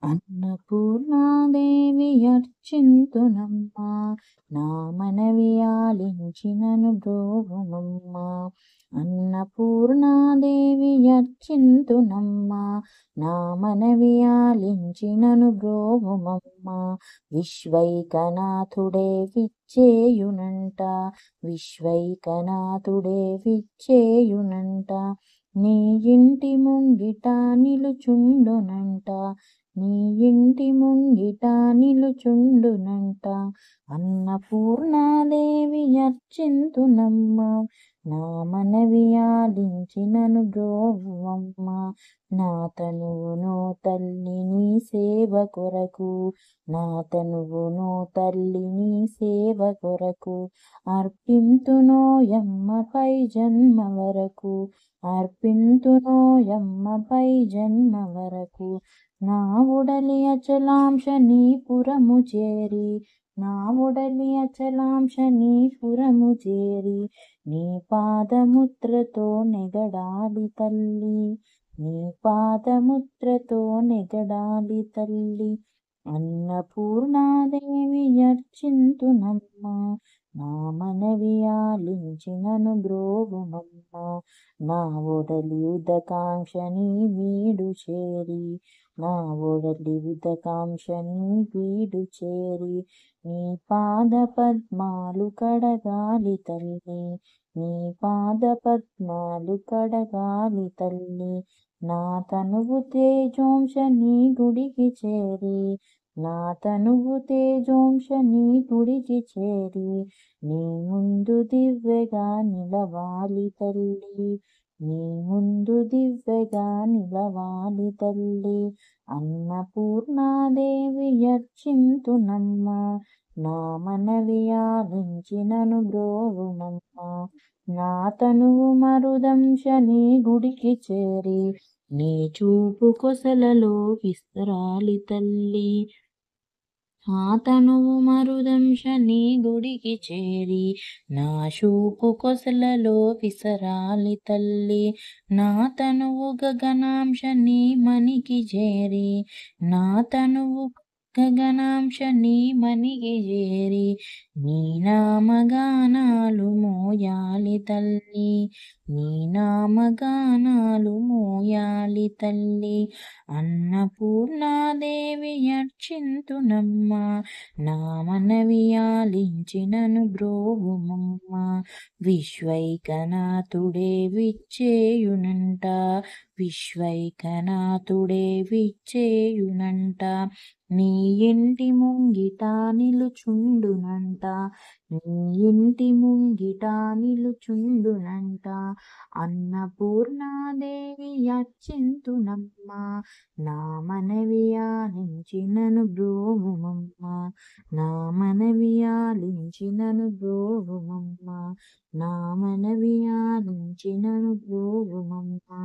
అన్నపూర్ణాదేవి అర్చింతునమ్మా, నా మనవి ఆలించినను బ్రోవుమమ్మా. అన్నపూర్ణాదేవి అర్చింతునమ్మా, నా మనవి ఆలించినను బ్రోవుమమ్మా. విశ్వైకనాథుడే విచ్చేయునంట, విశ్వైకనాథుడే విచ్చేయునంట. నీ ఇంటి ముంగిట నిలుచుండునంట, నీ ఇంటి ముంగిట నిలుచుండునంట. అన్నపూర్ణాదేవి అర్చింతునమ్మా, నా మనవి ఆలించినను బ్రోవుమమ్మా. నా తనువునో తల్లి నీ సేవ కొరకు, నా తనువునో తల్లి నీ సేవ కొరకు. అర్పింతునోయమ్మపై జన్మ వరకు, అర్పింతునోయమ్మపై జన్మ వరకు. నా ఉడలి అచలాంశ నీ పురము చేరి, నా ఉడలి అచలాంశ నీ పురము చేరి. నీ పాదముద్రతో నెగడాలి తల్లి, నీ పాదముద్రతో నెగడాలి తల్లి. అన్నపూర్ణాదేవి అర్చింతునమ్మా, నా మనవి ఆలించినను బ్రోవుమమ్మా. నా ఒడలి ఉదకాంక్షని వీడు చేరి, నా ఒడలి ఉదకాంక్షని వీడు చేరి. నీ పాద పద్మాలు కడగాలి తల్లి, నీ పాద పద్మాలు కడగాలి తల్లి. నా తనువు తేజోంశ నీ గుడికి చేరి, నా తనువు తేజోంశ నీ గుడికి చేరి. నీ ముందు దివ్యగా నిలవాలి తల్లి, నీ ముందు దివ్యగా నిలవాలి తల్లి. అన్నపూర్ణాదేవి అర్చింతునమ్మా, నా మనవి ఆలించినను బ్రోవుమమ్మా. నా తనువు మరుదంశ నీ గుడికి చేరి, నీ చూపు కొసలలో విస్తరాలి తల్లి. ఆ తనువు మరుదంశ నీ గుడికి చేరి, నా చూపు కొసలలో విసరాలి తల్లి. నా తనువు గగనాంశ నీ మనికి చేరి, నా తనువు గగనాంశ నీ మనికి చేరి. నీ నామగానాలు మోయాలి తల్లి, నీ నామగానాలు మోయాలి తల్లి. అన్నపూర్ణాదేవి అర్చింతునమ్మా, నా మనవి ఆలించినను బ్రోవుమమ్మా. విశ్వైకనాథుడే విచ్చేయునంట, విశ్వైకనాథుడే విచ్చేయునంట. నీ ఇంటి ముంగిట నిలుచుండునంట, నీ ఇంటి ముంగిట నిలుచుండునంట. అన్నపూర్ణాదేవి అర్చింతునమ్మా, నా మనవి ఆలించినను బ్రోవుమమ్మా. నా మనవి ఆలించినను బ్రోవుమమ్మా, నా మనవి ఆలించినను బ్రోవుమమ్మా.